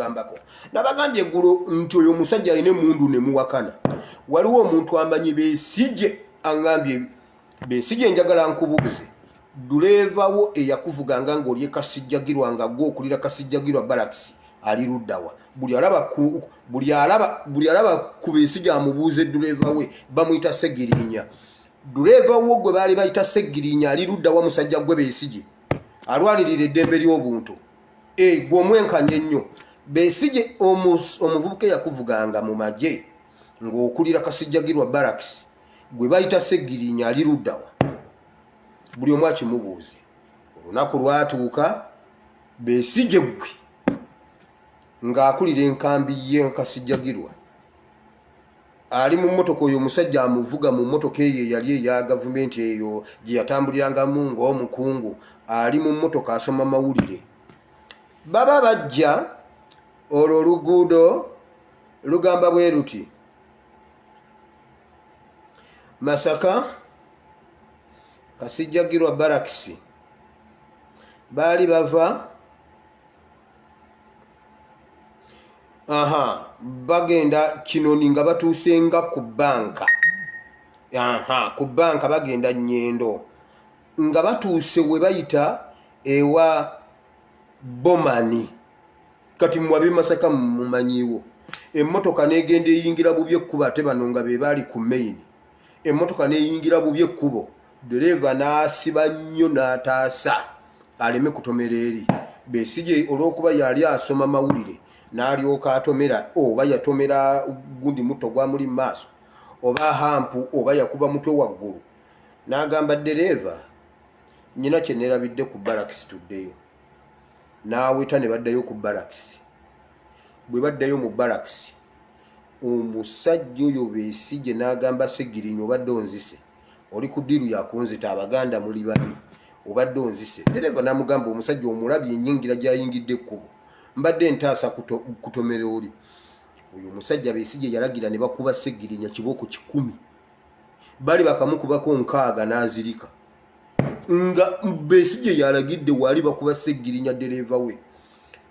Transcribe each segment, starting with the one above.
mugambako nabagambye eggulo nti oyo omusajja alina emundu ne muwakana waliwo omuntu amanyi Besigye angambye Besigye njagala nkubuuze duleevawo eyakuvuganga ng'oli Kasijjagirwa nga gwe okulira Kasijjagirwa Barracks ali luddawa buli alaba ku Besigye amubuuze duleeva we bamuyita Segirinya duleeva wo gwe baali bayita Segirinya ali luddawa musajja gwe Besigye alwalirira eddembe ly'obuntu gwe omwenkanya ennyo Besigye omuvubuka eyakuvuganga mu magye ng'okulira Kasijjagirwa Barracks gwe bayita Segirinya ali luddawa buli omu akimubuuze olunaku lwatuuka Besigye gwe ng'akulira enkambi ye Kasijjagirwa ali mu mmotoka oyo omusajja amuvuga mu mmotoka eyo eyali eya gavumenti eyo gye yatambulirangamu ng'omukungu ali mu mmotoka asoma mawulire baba bajja olwo oluguudo lugamba bwe luti Masaka Kasijjagirwa Barracks baali bava bagenda Kinoni nga batuusenga ku banka ku banka bagenda Nyendo nga batuuse we bayita ewa Bomani kati mwabe Masaka mumanyiwo emmotoka negenda eyingira bubi ekkubo ate bano nga be baali ku main emmotoka neyingira bubi ekkubo dereva n'asiba nnyo n'ataasa aleme kutomera eri Besigye olw'okuba yali asoma mawulire n'alyoka atomera oba yatomera gundi muto gwamuli mu maaso oba hampu oba yakuba mutwe waggulu n'agamba dereva nyina kye neerabidde ku Barracks tuddeyo n'aweta ne baddayo ku Barracks bwe baddayo mu Barracks omusajja oyo Besigye n'agamba Segirinya obadde onzise oli ku ddiiru yakunzita abaganda muli babi obadde onzise dereva n'amugamba omusajja omulabye ennyingira gy'ayingidde ekkubo mbadde ntaasa kutomera oli oyo omusajja Besigye yalagira ne bakuba Segirinya kibooko 10 bali bakamukubako 6 n'azirika nga Besigye yalagidde wali bakuba Segirinya dereva we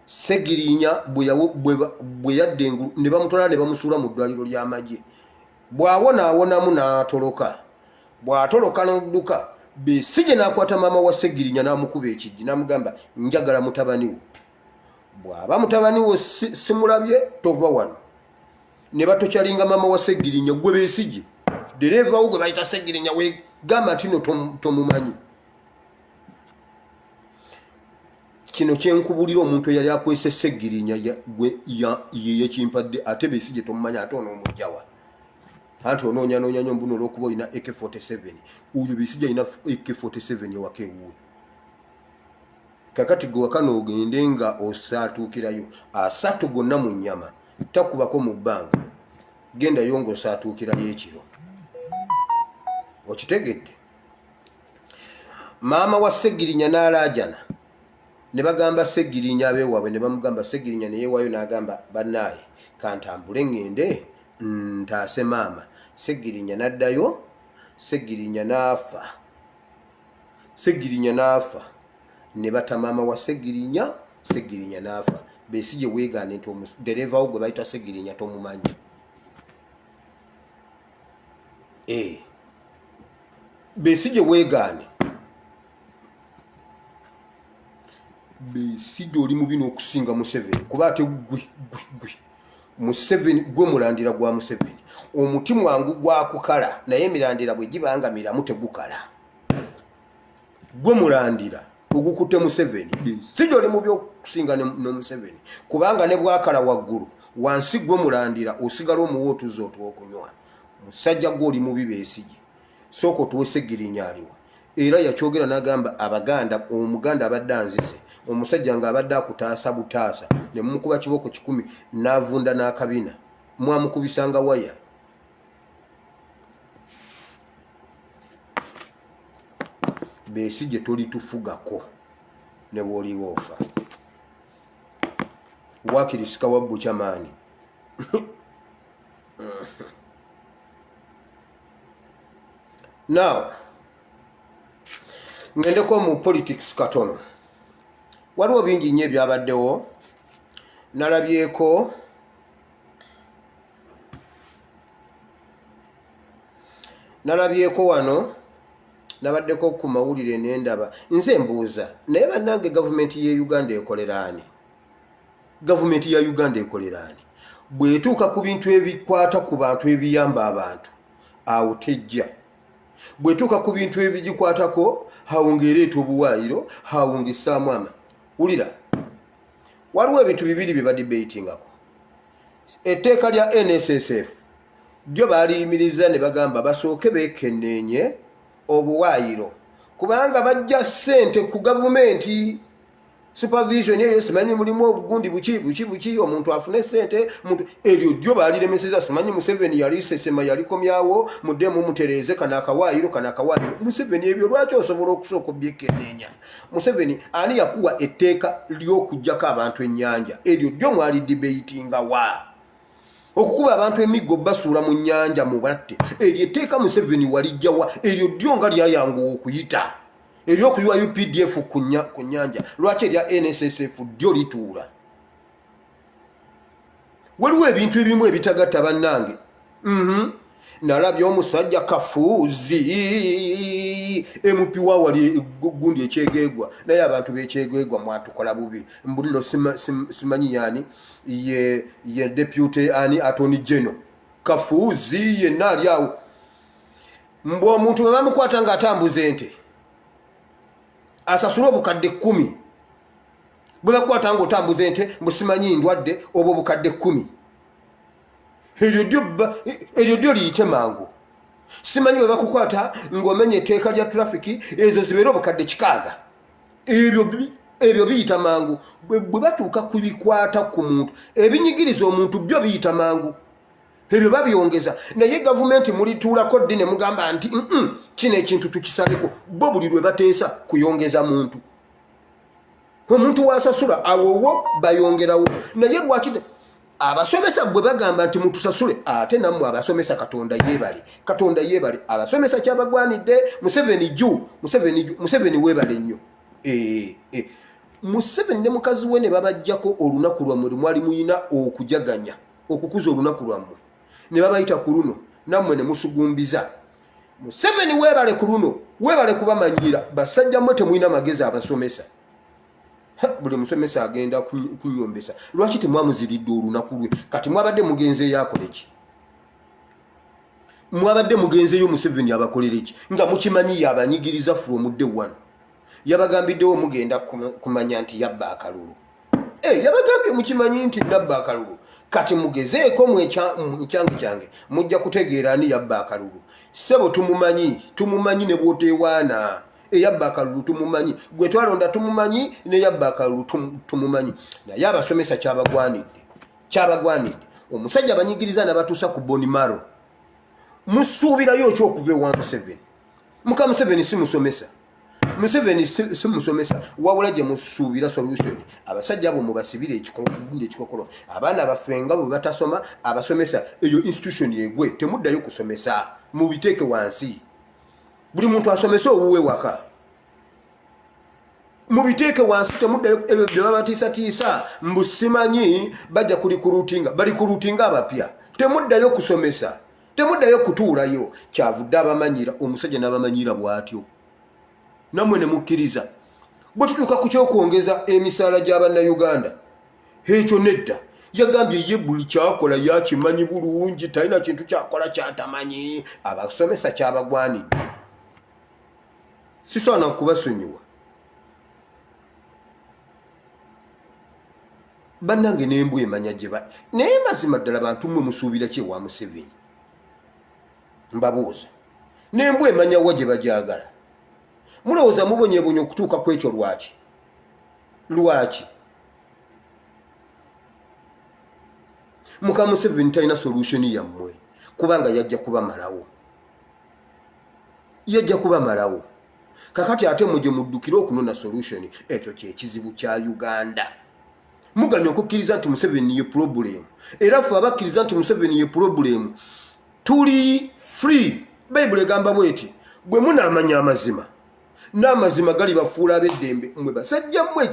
Segirinya bwe yadde engulu ne bamutwala ne bamusuula mu ddwaliro ly'amagye bw'awonaawonamu n'atoloka bw'atoloka n'odduka Besigye n'akwata maama wa Segirinya n'amukuba ekijji n'amugamba njagala mutabani wo bw'aba mutabani wo simulabye tova wano ne batokyalinga maama wa Segirinya gwe Besigye dereva wo gwe bayita Segirinya we gamba nti no tomumanyi kino kyenkubulira omuntu eyali akwese Segirinya ye kimpadde ate Besigye tomumanyi ate onoomugjawa anti onoonyanoonya nnyo mbuno olw'okuba olina AK47 oyo Besigye alina AK47 ewaka ewuwe kakati gwe wakana ogende nga osaatuukirayo asatu gonna mu nnyama takubako mu bbanga gendayo ng'osaatuukirayo ekiro okitegedde maama wa Segirinya n'alaajana ne bagamba Segirinya abeewaabwe ne bamugamba Segirinya ne yeewaayo n'agamba bannaaye kantambule ngende ntaase maama Segirinya n'addayo Segirinya n'afa ne bata maama wa Segirinya n'afa Besigye weegaane nti dereva wo gwe bayita Segirinya tomumanyi Besigye weegaane Besigye oli mubi n'okusinga Museveni kuba ate Museveni gwe mulandira gwa Museveni omuti mwangu gwakukala naye emirandira bwe gibangamiramu tegukala gwe mulandira ogukutte Museveni Besigye oli mubi okusinga ne Museveni kubanga ne bwakala waggulu wansi gwe mulandira osigala omuwa otuzi otw'okunywa musajja gwe oli mubi Besigye sooka otuwe Segirinya aliwa era yakyogera n'agamba abaganda omuganda abadde anzise omusajja ng'abadde akutaasa butaasa ne mumukuba kibooko 10 n'avunda n'akabina mwamukubisanga waya Besigye tolitufugako ne bw'oliba ofa wakirisika wabbu kyamaani now ngendeko mu politics katono waliwo bingi nnyo ebyabaddewo nalabyeko wano nabaddeko ku mawulire n'endaba nze mbuuza naye bannange gavumenti ye Uganda ekoleraani gavumenti ya Uganda ekoleraani bwetuuka ku bintu ebikwata ku bantu ebiyamba abantu awo tejja bwetuuka ku bintu ebigikwatako awo ng'ereeta obuwaayiro awo ng'essaamu ama wulira waliwo ebintu bibiri bye badibeyitingako etteeka lya NSSF lyo baaliyimiriza ne bagamba basooke beekenneenye obuwaayiro kubanga bajja ssente ku gavumenti supervision eyo simanyi mulimu obugundi buki omuntu afune ssente eryo lyo baaliremeseza simanyi Museveni yali sesema yalikomyawo muddemu mutereeze kana akawaayiro Museveni ebyo lwaki osobola okusooka obyekenneenya Museveni ani yakuwa etteeka ly'okuggyako abantu ennyanja eryo lyo mwali debatinga wa okukuba abantu emiggo basuula mu nnyanja mu batte eryo etteeka Museveni walijjawa eryo lyo nga lyayanguwa okuyita eryokuyiwa UPDF ku nnyanja lwaki erya NSSF lyo lituula waliwo ebintu ebimu ebitagatta bannange nalabye omusajja kafuuzi MP wawali gundi ekyegeegwa naye abantu b'ekyegeegwa mwatukola bubi mbulino simanyi yani ye deputy ani attorney general kafuuzi yenna ali awo mbwe omuntu bwe bamukwata ng'atambuza ente asasula obukadde 10 bwe bakwata ng'otambuza ente mbusimanyi ndwadde oba obukadde 10 eryo lyo liyite mangu simanyi bwe bakukwata ng'omenya etteeka lya trafiki ezo zibeera obukadde 6 ebyo biyita mangu bwe batuuka kubikwata ku muntu ebinyigiriza omuntu byo biyita mangu ebyo babyongeza naye gavumenti mulituulako ddi ne mugamba nti kino ekintu tukisaleko bo buli lwe bateesa kuyongeza muntu omuntu wasasula awowo bayongerawo naye lwaki abasomesa bwe bagamba nti mutusasule ate nammwe abasomesa katonda yeebale abasomesa kyabagwanidde Museveni weebale nnyo Museveni ne mukazi we ne babajjako olunaku lwammwe mwali muyina okujaganya okukuza olunaku lwammwe ne babayita ku luno nammwe ne musugumbiza Museveni weebale ku luno weebale kubamanyira basajja mmwe temulina magezi abasomesa buli musomesa agenda kunyombesa lwaki temwamuziridde olunaku lwe kati mwabadde mugenzeeyo akoleki mwabadde mugenzeeyo Museveni abakolereki nga mukimanyi abanyigiriza from day one yabagambiddewo mugenda kumanya nti yabba akalulu yabagambye mukimanyi nti nabba akalulu kati mugezeeko mukyange mujja kutegeera ani yabba akalulu sebo tumumanyi ne bwotewaana eyabba akalulu tumumanyi gwe twalonda tumumanyi ne yabba akalulu tumumanyi naye abasomesa kyabagwanidde omusajja abanyigiriza nabatuusa ku Bonimaro musuubirayo ekyokuva ewa Museveni muka Museveni si musomesa Museveni si musomesa wabula gye musuubira solution abasajja abo mubasibire ekikokolo abaana bafenga bwe batasoma abasomesa eyo institution yegwe temuddayo kusomesa mubiteeke wansi buli muntu asomesa owuwe waka mubiteeke wansi temuddayo ebyo bye babatiisatiisa mbusimanyi bajja balikurutinga abapya temuddayo kusomesa temuddayo kutuulayo kyavudde abamanyira omusajja n'abamanyira bw'atyo namwe ne mukkiriza bwe tutuuka ku kyokwongeza emisaala gy'Abannayuganda ekyo nedda yagambye ye buli kyakola yakimanyi bulungi talina kintu kyakola kyatamanyi abasomesa kyabagwanidde sisobola kubasonyiwa bannange n'embwa emanya gye naye mazima ddala bantu mmwe musuubira ki ewa Museveni mbabuuza n'embwa emanya wa gye bagyagala mulowooza mubonyebonya okutuuka ku ekyo lwaki muka Museveni talina solution yammwe kubanga yajja kubamalawo kakati ate mwe gye muddukira okunona solution ekyo kyekizibu kya Uganda muganya okukkiriza nti Museveni ye problem era ffe abakkiriza nti Museveni ye problem tuli free Bible egamba bweti bwe munaamanya amazima n'amazima gali bafuula ab'eddembe mmwe basajjammwe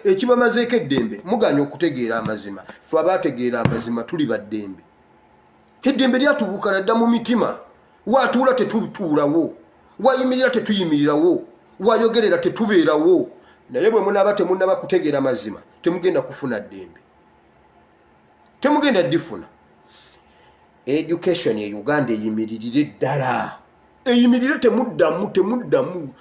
ekibamazeeko eddembe muganya okutegeera amazima fe abaategeera amazima tuli baddembe eddembe lyatubuuka nadda mu mitima waatuula tetutuulawo wayimirira tetuyimirirawo wayogerera tetubeerawo naye bwe munaaba temunnaba kutegeera amazima temugenda kufuna ddembe temugenda ddifuna education e Uganda eyimiririre ddala eyimirire temuddamu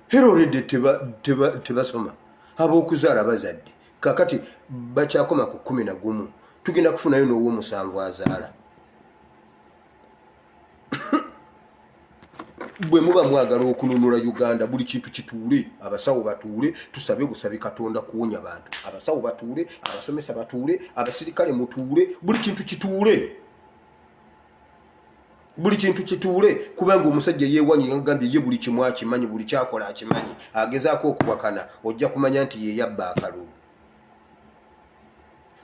herolede tebasoma ab'okuzaala bazadde kakati bakyakoma ku 11 tugenda kufunayo n'ow'omusanvu azaala bwe muba mwagala okununula Uganda buli kintu kituule abasawo batuule tusabe busabe Katonda kuwonya bantu abasawo batuule abasomesa batuule abasirikale mutuule buli kintu kituule kubanga omusajja yeewanyi ngambye ye buli kimu akimanyi buli kyakola akimanyi agezaako okuwakana ojja kumanya nti ye yabba akalulu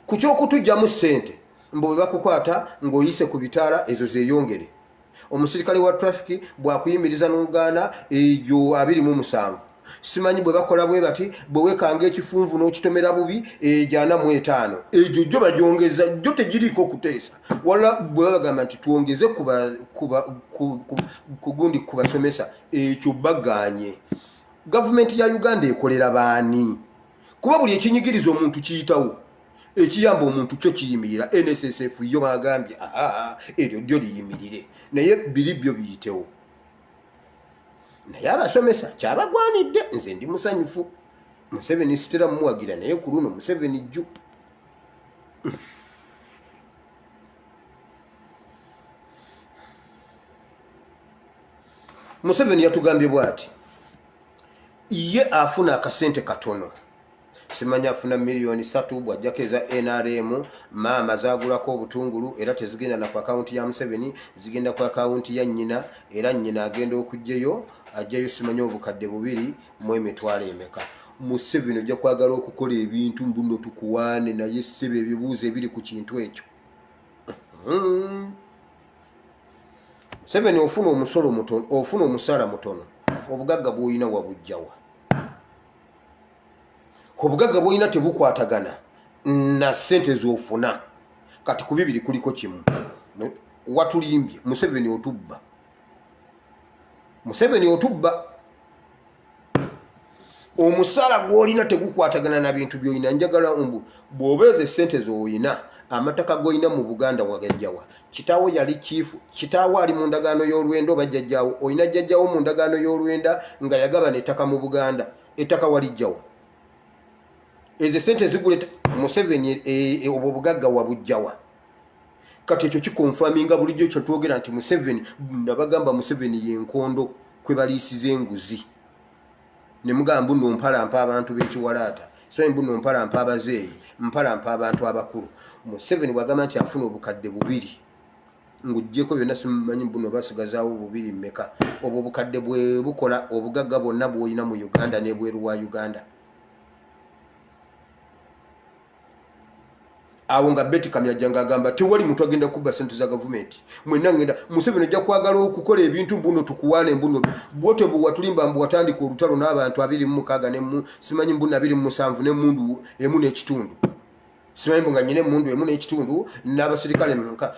ku ky'okutujjamu ssente mbu bwe bakukwata ng'oyise ku bitaala ezo zeeyongere omusirikale wa traffic bwakuyimiriza n'ogaana ejo 27 simanyi bwe bakola bwe bati bwe wekanga ekifunvu n'okitomera bubi ejana mu 5 ejo jjo bagyongeza jjo tegiriko kuteesa wala bwe bagamba nti tuongeze kugundi kubasomesa ekyo baganye government ya Uganda ekolera baani kuba buli ekinyigiriza omuntu kiyitawo ekiyamba omuntu kyo kiyimirira NSSF yo bagambye eryo ddyo liyimirire naye biri byo biyitewo naye abasomesa kyabagwanidde nze ndi musanyufu Museveni sitera mumuwagira naye ku luno Museveni jju Museveni yatugambye bwati ye afuna akasente katono simanya afuna milioni 3 bwajjakeza NRM mama zagulako obutungulu era tezigenda na ku account ya Museveni zigenda ku account ya nnyina era nnyina agenda okujjeyo ajjayo simanya obukadde 2 mu emitwalo emeka Museveni ojja kwagala okukola ebintu mbuno tukuwaane naye sebe ebibuuzo ebiri ku kintu ekyo Museveni ofuna omusolo mutono ofuna omusala mutono obugagga bw'olina wabujjawa obugagga bw'olina tebukwatagana na ssente z'ofuna kati ku bibiri kuliko kimu watulimbye Museveni otubba omusala gw'olina tegukwatagana na bintu by'olina njagala bw'obeeze ssente z'olina amataka g'olina mu Buganda wagajjawa kitaawo yali chifu kitaawo ali mu ndagaano y'olwendo bajjajjawo olina jjajjawo mu ndagaano y'olwenda nga yagaba n'ettaka mu Buganda ettaka walijjawo ezo sente zigule Museveni obwo bugagga wabujjawa kati ekyo kikonfaminga bulijjo kyo twogera nti Museveni nabagamba Museveni yenkondo kwe baliisize enguzi ne mugamba nno mpalampa abantu b'ekiwalaata so mbuno mpalampa abazeeyi mpalampa abantu abakulu Museveni bwagamba nti afuna obukadde 2 ngujjeko byonna simanyi mbuno basigazaawo 2 mmeka obwo bukadde bwe bukola obugagga bwonna bw'olina mu Uganda n'ebweru wa Uganda awo nga Betty Kamyajjanga agamba tewali muntu agenda kubba ssente za gavumenti mwenna ngenda Museveni ajja kwagala okukola ebintu mbuno tukuwaane mbuno bwote bwatulimba mbu watandika olutalo n'abantu 26 ne simanyi mbuno 27 n'emmundu emu n'ekitundu simanyi mbu nga nyine emmundu emu n'ekitundu n'abasirikale munka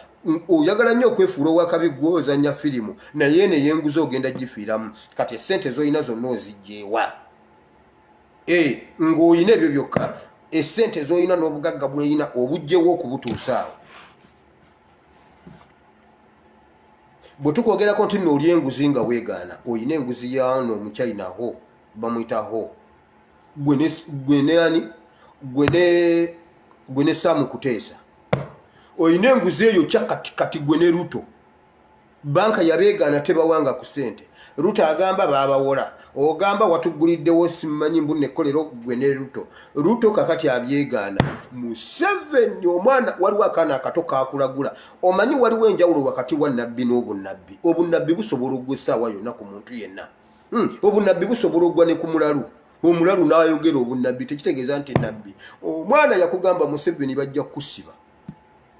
oyagala nnyo okwefuula owakabi gw'ozannya firimu naye ne yenguza ogenda gifiiramu kati essente z'olina zonna ozijjeewa ng'olina ebyo byokka essente z'olina n'obugagga bw'olina obujjewo okubutuusaawo bwe tukwogerako nti nno oli enguzi nga weegaana olina enguzi yano omuchina ho bamuyitaho gwe ne Sam Kuteesa olina enguzi eyo kyakatikati gwe ne Ruto banka yabeegaana tebawanga ku ssente Ruto agamba babawola ogamba watuguliddewo simanyi mbunne kolero gwe ne Ruto kakati abyegaana Museveni omwana waliwo akaana akato kakulagula omanyi waliwo enjawulo wakati wa nabbi n'obunnabbi obunnabbi busobola ogw'essaawa yonna ku muntu yenna obunnabbi busobola ogwa ne ku mulalu omulalu n'ayogera obunnabbi tekitegeeza nti nabbi omwana yakugamba Museveni bajja kusiba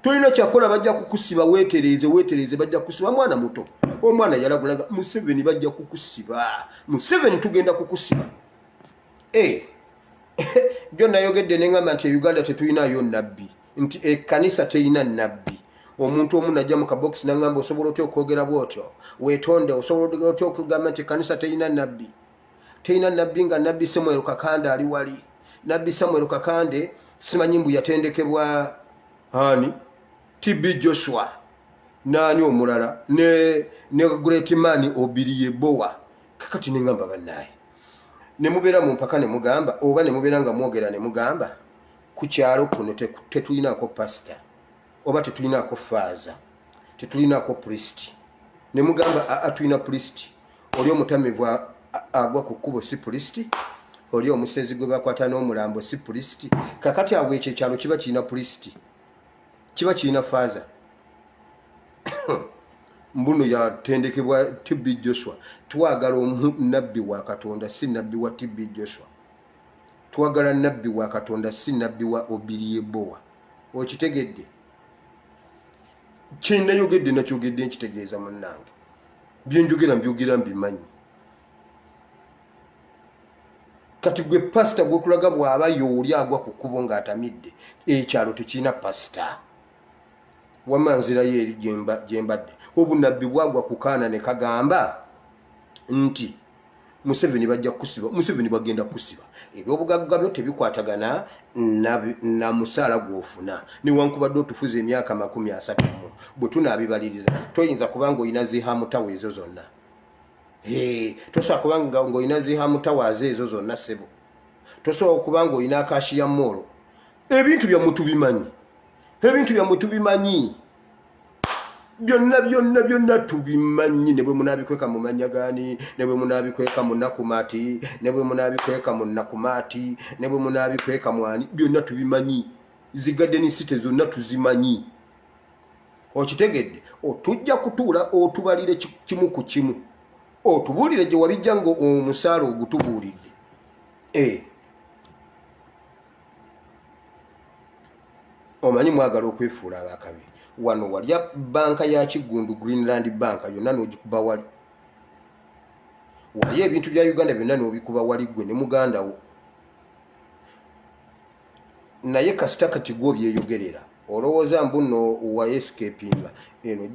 toyina kyakola bajja kukusiba weetereze bajja kukusiba mwana muto omwana yalagulaga Museveni bajja kukusiba Museveni tugenda kukusiba byonna yogedde neŋŋamba nti Uganda tetulinayo nabbi nti ekkanisa teyina nabbi omuntu omu najja mu kabokisi naŋŋamba osobola otya okwogera bwotyo weetonde osobola otya okugamba nti ekkanisa teyina nabbi nga nabbi Samuel Kakande ali wali nabbi Samuel Kakande simanyi mbu yatendekebwa hani TB Joshua nani omulala ne Great Man Obirie Bowa kakati neŋŋamba bannaye ne mubeera mu mpaka ne mugamba oba ne mubeera nga mwogera ne mugamba ku kyalo kuno tetulinaako pastor oba tetulinaako faaza tetulinaako priest ne mugamba tulina priest oli omutamivu agwa ku kkubo si priest oli omusezi gwe bakwata n'omulambo si priest kakati abwe ekyo ekyalo kiba kirina priest kiba kirina faaza mbuno yatendekebwa TB Joshua twagala nabbi wa Katonda si nabbi wa TB Joshua twagala nabbi wa Katonda si nabbi wa Obirie Bowa okitegedde kinayogedde nakyogedde nkitegeeza munnange byenjogera mbyogera mbimanyi kati gwe pastor gwotulaga bw'aba yooli agwa ku kkubo ng'atamidde ekyalo tekirina pastor wamanzirayo eri gyembadde obunabbi bwagwa ku kaana ne kagamba nti Museveni bajja kusiba Museveni bagenda kusiba ebyobugagga byo tebikwatagana na musaala gw'ofuna newankubadde otufuza emyaka 30 bwe tunaabibaliriza toyinza kubanga olina zihamutawa ezo zonna tosobola kubanga ng'olina zihamutawaza ezo zonna ssebo tosobola kubanga olina akashiya moolo ebintu byammwe tubimanyi byonna tubimanyi ne bwe munaabikweka mu manyagani ne bwe munaabikweka mu Nakumaati ne bwe munaabikweka mu Nakumaati ne bwe munaabikweka mwani byonna tubimanyi zigadeni site zonna tuzimanyi okitegedde otujja kutuula otubalire kimu ku kimu otubuulire gye wabijja ngo omusaala ogutubuulidde omanyi mwagala okwefuula abakabi wano walya banka ya Kigundu Greenland Bank yonna n'ogikuba wali wali ebintu bya Uganda byonna n'obikuba wali gwe ne muganda wo naye kasita kati gwe byeyogerera olowooza mbuno wa escapinga eno